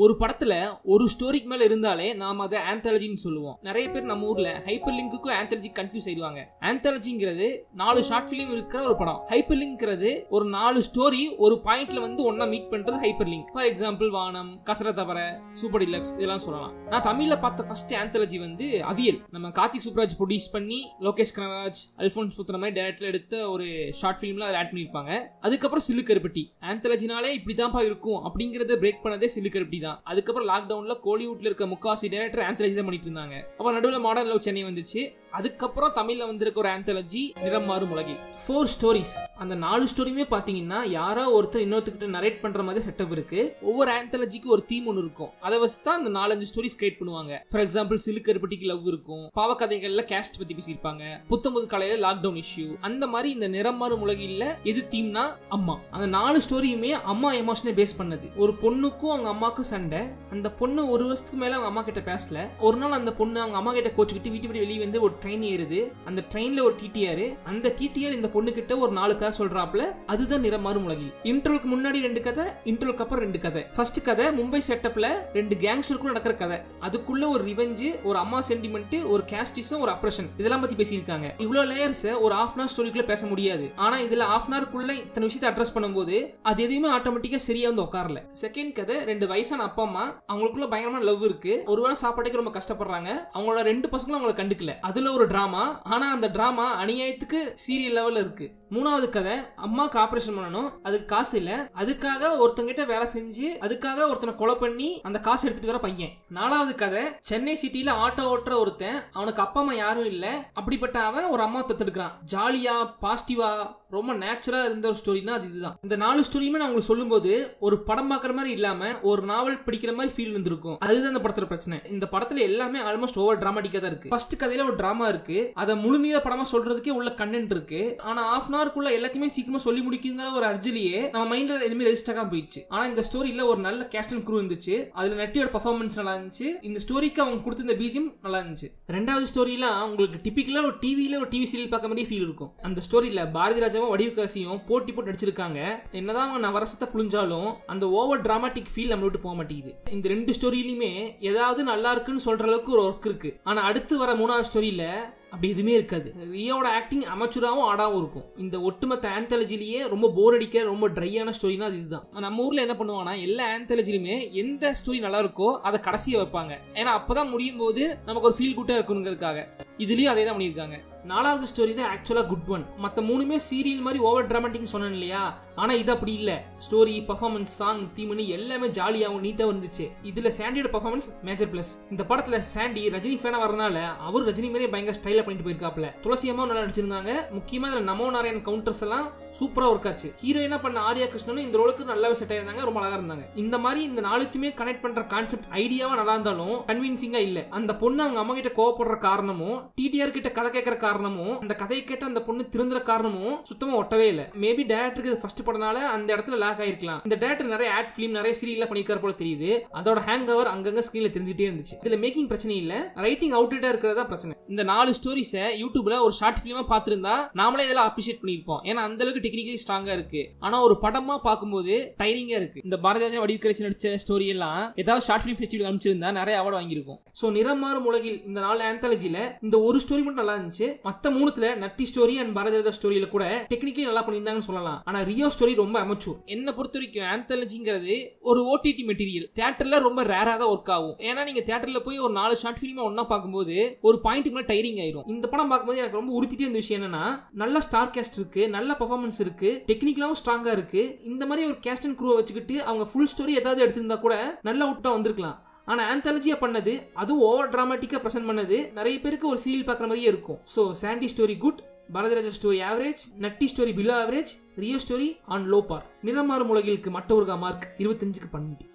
ஒரு படத்துல ஒரு ஸ்டோரிக்கு மேல இருந்தாலே நாம அதை ஆந்தாலஜின்னு சொல்லுவோம். நிறைய பேர் நம்ம ஊர்ல ஹைப்பர் லிங்க்குக்கும் ஆந்தாலஜி கன்ஃபியூஸ் ஆயிடுவாங்க. ஆந்தாலஜிங்கிறது 4 ஷார்ட் பிலிம் இருக்கிற ஒரு படம். ஹைப்பர் லிங்க்ங்கிறது ஒரு 4 ஸ்டோரி ஒரு பாயிண்ட்ல வந்து ஒன்னா மீட் பண்றது ஹைப்பர் லிங்க். ஃபார் எக்ஸாம்பிள் வானம், கசரத்தவர, சூப்பர் டிலக்ஸ் இதெல்லாம் சொல்லலாம். நான் தமிழ்ல பார்த்த ஃபர்ஸ்ட் ஆந்தாலஜி வந்து அவியல். நம்ம கார்த்திக் சுப்ராஜ் ப்ரொடியூஸ் பண்ணி லோகேஷ் கனகராஜ், அல்போன்ஸ் புத்திர மாதிரி டைரக்டர்ல எடுத்த ஒரு ஷார்ட் பிலிம்ல அதை ஆட் பண்ணிருப்பாங்க. அதுக்கப்புறம் சில்லுக்கருப்பட்டி. ஆந்தாலஜினாலே இப்படிதான்ப்பா இருக்கும் அப்படிங்கறத பிரேக் பண்ணதே சில்லுக்கருப்பட்டி. அதுக்கப்புறம் லாக்டவுன்ல கோலிவுட்ல இருக்க முக்காசி டைரக்டர் ஆந்தாலஜி தான் பண்ணிட்டு இருந்தாங்க. அப்ப நடுவில் மாடர்ன் லவ் சென்னை வந்துச்சு. அதுக்கப்புறம் தமிழ்ல வந்திருக்க ஒரு ஆந்தாலஜி நிறம் மாறும் உலகில். 4 ஸ்டோரிஸ். அந்த 4 ஸ்டோரியுமே பாத்தீங்கன்னா யாரோ ஒருத்தர் இன்னொருத்தர்கிட்ட நரேட் பண்ற மாதிரி செட்டப் இருக்கு. ஒவ்வொரு ஆந்தாலஜிக்கு ஒரு தீம் ஒன்று இருக்கும். அதை வச்சு தான் அந்த 4-5 ஸ்டோரிஸ் கிரியேட் பண்ணுவாங்க. ஃபார் எக்ஸாம்பிள் சிலுக்கருப்பட்டிக்கு லவ் இருக்கும், பாவக்கதைகள்ல கேஸ்ட் பத்தி பேசியிருப்பாங்க, புத்தம்புது கலையில லாக்டவுன் இஷ்யூ. அந்த மாதிரி இந்த நிறம் மாறும் உலகில் எது தீம்னா அம்மா. அந்த 4 ஸ்டோரியுமே அம்மா எமோஷனை பேஸ் பண்ணது. ஒரு பொண்ணுக்கும் அவங்க அம்மாக்கும் சண்டை. அந்த பொண்ணு ஒரு வருஷத்துக்கு மேல அவங்க அம்மா கிட்ட பேசல. ஒரு நாள் அந்த பொண்ணு அவங்க அம்மா கிட்ட கோச்சுக்கிட்டு வீட்டு விட்டு வெளியே வந்து ஒரு ட்ரெயின் ஏறுது. அந்த ட்ரெயின்ல ஒரு டிடிஆர், அந்த டிடிஆர் இந்த பொண்ணு கிட்ட ஒரு 4 கதை சொல்றாப்ல. அதுதான் நிறம் மாறும் உலகில். இன்ட்ரோலுக்கு முன்னாடி 2 கதை, இன்ட்ரோலுக்கு அப்புறம் 2 கதை. ஃபர்ஸ்ட் கதை மும்பை செட்டப்ல 2 கேங்ஸ்டருக்குள்ள நடக்கிற கதை. அதுக்குள்ள ஒரு ரிவெஞ்ச், ஒரு அம்மா சென்டிமெண்ட், ஒரு கேஸ்டிசம், ஒரு அப்ரஷன் இதெல்லாம் பத்தி பேசியிருக்காங்க. இவ்வளவு லேயர்ஸ் ஒரு ½ hour ஸ்டோரிக்குள்ள பேச முடியாது. ஆனா இதுல ½ hourக்குள்ள இத்தனை விஷயத்தை அட்ரஸ் பண்ணும்போது அது எதையுமே ஆட்டோமேட்டிக்கா சரியா வந்து உட்காரல. செகண்ட் கதை 2 வயசான அப்பா அம்மா, அவங்களுக்குள்ள பயங்கரமான லவ் இருக்கு. ஒருவேளை சாப்பாட்டுக்கு ரொம்ப கஷ்டப்படுறாங்க. அவங்களோட 2 பசங்களும் அவங்களை கண்டுக்கல. அதுல ஒரு டிராமா. ஆனா அந்த டிராமா அநியாயத்துக்கு சீரியல் லெவல்ல இருக்கு. மூணாவது கதை அம்மாக்கு ஆபரேஷன் பண்ணணும், அதுக்கு காசு இல்ல. அதுக்காக ஒருத்தங்கிட்ட வேலை செஞ்சு அதுக்காக ஒருத்தனை கொலை பண்ணி அந்த காசு எடுத்துட்டு வர பையன். 4வது கதை சென்னை சிட்டில ஆட்டோ ஓட்டுற ஒருத்தன், அவனுக்கு அப்பா அம்மா யாரும் இல்ல. அப்படிப்பட்ட அவன் ஒரு அம்மா தத்தெடுக்கிறான். ஜாலியா பாசிட்டிவா ரொம்ப நேச்சுரலா இருந்த ஒரு ஸ்டோரினா அது இதுதான். இந்த 4 ஸ்டோரியுமே நான் உங்களுக்கு சொல்லும் போது ஒரு படம் பார்க்குற மாதிரி இல்லாம ஒரு நாவல் படிக்கிற மாதிரி ஃபீல் வந்துருக்கும். அதுதான் இந்த படத்துல பிரச்சனை. இந்த படத்துல எல்லாமே ஆல்மோஸ்ட் ஓவர் டிராமாட்டிக்கா தான் இருக்கு. ஃபர்ஸ்ட் கதையில ஒரு டிராமா இருக்கு, அதை முழுநீள படமா சொல்றதுக்கே உள்ள கண்டென்ட் இருக்கு. ஆனா ½ hourக்குள்ள எல்லாத்தையுமே சீக்கிரமா சொல்லி முடிக்குங்கிற ஒரு அர்ஜிலேயே நம்ம மைண்ட்ல எதுவுமே ரெஜிஸ்டர் ஆகாம போயிடுச்சு. ஆனா இந்த ஸ்டோரியில ஒரு நல்ல கேஸ்ட் அண்ட் க்ரூ இருந்துச்சு. அதுல நட்டியோட பெர்ஃபார்மன்ஸ் நல்லா இருந்துச்சு. இந்த ஸ்டோரிக்கு அவங்க கொடுத்த இந்த பிஜிஎம் நல்லா இருந்துச்சு. 2வது ஸ்டோரிலாம் உங்களுக்கு டிபிக்கலா ஒரு டிவி சீரியல் பார்க்க மாதிரி ஃபீல் இருக்கும். அந்த ஸ்டோரியில பாரதி ராஜாவும் வடிவுக்கரசியும் போட்டி போட்டு நடிச்சிருக்காங்க. என்னதான் அவங்க நவரசத்தை புளிஞ்சாலும் அந்த ஓவர் டிராமாட்டிக் ஃபீல் நம்ம விட்டு போக மாட்டேங்குது. இந்த 2 ஸ்டோரியிலுமே ஏதாவது நல்லா இருக்குன்னு சொல்ற அளவுக்கு ஒரு ஒர்க் இருக்கு. ஆனா அடுத்து வர 3வது ஸ்டோரியில அப்படி எதுவுமே இருக்காது. ரியோட ஆக்டிங் அமச்சுராவும் ஆடாவும் இருக்கும். இந்த ஒட்டுமொத்த ஆந்தாலஜிலேயே ரொம்ப போர் அடிக்க ரொம்ப ட்ரையான ஸ்டோரினா அது இதுதான். நம்ம ஊர்ல என்ன பண்ணுவாங்கன்னா எல்லா ஆந்தாலஜிலுமே எந்த ஸ்டோரி நல்லா இருக்கோ அதை கடைசியா வைப்பாங்க. ஏன்னா அப்பதான் முடியும் போது நமக்கு ஒரு ஃபீல் குட்டா இருக்கணுங்கிறதுக்காக. இதுலயும் அதே தான் பண்ணியிருக்காங்க. 4வது ஸ்டோரி தான் ஆக்சுவலா குட் ஒன். மற்ற 3மே சீரியல் மாதிரி ஓவர் டிராமாட்டிக் சொன்னேன் இல்லையா, ஆனா இது அப்படி இல்ல. ஸ்டோரி, பெர்ஃபார்மன்ஸ், சாங், தீமனி எல்லாமே ஜாலியாகவும் நீட்டா வந்துச்சு. இதுல சாண்டியோட பெர்ஃபார்மன்ஸ் மேஜர் பிளஸ். இந்த படத்துல சாண்டி ரஜினி ஃபேனா வரனால அவர் ரஜினி மாதிரி பயங்கர ஸ்டைலா பண்ணிட்டு போயிருக்காப்ல. துளசி அம்மா நல்லா நடிச்சிருந்தாங்க. முக்கியமா இதுல நமோ நாராயண் கவுண்டர்ஸ் எல்லாம் சூப்பரா ஒர்க் ஆச்சு. ஹீரோயினா பண்ண ஆர்யா கிருஷ்ணனும் இந்த ரோலுக்கு நல்லாவே செட் ஆயிருந்தாங்க, ரொம்ப அழகா இருந்தாங்க. இந்த மாதிரி இந்த 4த்தையுமே கனெக்ட் பண்ற கான்செப்ட் ஐடியாவா நல்லா இருந்தாலும் கன்வின்சிங்கா இல்ல. அந்த பொண்ணு அவங்க அம்மா கிட்ட கோவப்படுற காரணமும், டிடிஆர் கிட்ட கதை கேட்கற காரணமும், அந்த கதையை கேட்ட அந்த பொண்ணு திருந்துற காரணமும் சுத்தமா ஒட்டவே இல்ல. மேபி டைரக்டருக்கு இது ஃபர்ஸ்ட் படனால அந்த இடத்துல லாக் ஆயிருக்கலாம். இந்த டைரக்டர் நிறைய ஆட் ஃபிலிம் நிறைய சீரியல்ல பண்ணிருக்காரு போல தெரியுது. அதோட ஹேங் ஓவர் அங்கங்க ஸ்கிரீன்ல தெரிஞ்சிட்டே இருந்துச்சு. இதுல மேக்கிங் பிரச்சனை இல்ல, ரைட்டிங் அவுட்டேட்டா இருக்கிறதா பிரச்சனை. இந்த 4 ஸ்டோரிஸை யூடியூப்ல ஒரு ஷார்ட் ஃபிலிமா பார்த்திருந்தா நாமளே இதெல்லாம் அப்ரிஷியேட் பண்ணிருப்போம். ஏன்னா அந்த அளவுக்கு டெக்னிக்கலி ஸ்ட்ராங்கா இருக்கு. ஆனா ஒரு படமா பார்க்கும்போது டைரிங்கா இருக்கு. இந்த பாரதிராஜா வடிவுக்கரசி நடிச்ச ஸ்டோரி எல்லாம் ஏதாவது ஷார்ட் ஃபிலிம் ஃபெஸ்டிவல் அனுப்பிச்சிருந்தா நிறைய அவார்டு வாங்கியிருக்கும். சோ நிறம் மாறும் உலகில் இந்த 4 ஆந்தாலஜில இந்த ஒரு ஸ்டோரி மட்டும் நல்லா இருந்துச்சு. மத்த 3த்துல நட்டி ஸ்டோரி அண்ட் பாரதிராஜா ஸ்டோரியில கூட டெக்னிக்கலி நல்லா பண்ணியிருந்தாங்கன்னு சொல்லலாம். ஆனா ரியோ ஸ்டோரி ரொம்ப அமச்சூர். என்ன பொறுத்த வரைக்கும் ஆந்தாலஜிங்கிறது ஒரு ஓடிடி மெட்டீரியல். தியேட்டர்ல ரொம்ப ரேரா தான் ஒர்க் ஆகும். ஏன்னா நீங்க தியேட்டர்ல போய் ஒரு 4 ஷார்ட் ஃபிலிமா ஒன்னா பார்க்கும்போது ஒரு பாயிண்ட் மேல டைரிங் ஆயிரும். இந்த படம் பார்க்கும்போது எனக்கு ரொம்ப உறுத்திட்டே இருந்த விஷயம் என்னன்னா, நல்ல ஸ்டார் கேஸ்ட் இருக்கு, நல்ல பெர்ஃபார்மன்ஸ் இருக்கு, டெக்னிக்கலாவும் ஸ்ட்ராங்கா இருக்கு. இந்த மாதிரி ஒரு கேஸ்ட் அண்ட் க்ரூவை வச்சுக்கிட்டு அவங்க ஃபுல் ஸ்டோரி ஏதாவது எடுத்திருந்தா கூட நல்ல அவுட்டா வந்திருக்கலாம். ஆனா ஆந்தாலஜியா பண்ணது அதுவும் ஓவர் டிராமாட்டிக்கா பிரசன்ட் பண்ணது நிறைய பேருக்கு ஒரு சீரியல் பார்க்குற மாதிரியே இருக்கும். So Sandy story good, Bharathiraja story average, Natty story below average, Rio story on low bar. நிறம் மாறும் உலகிற்கு மற்ற ஒரு மார்க் 25க்கு 12.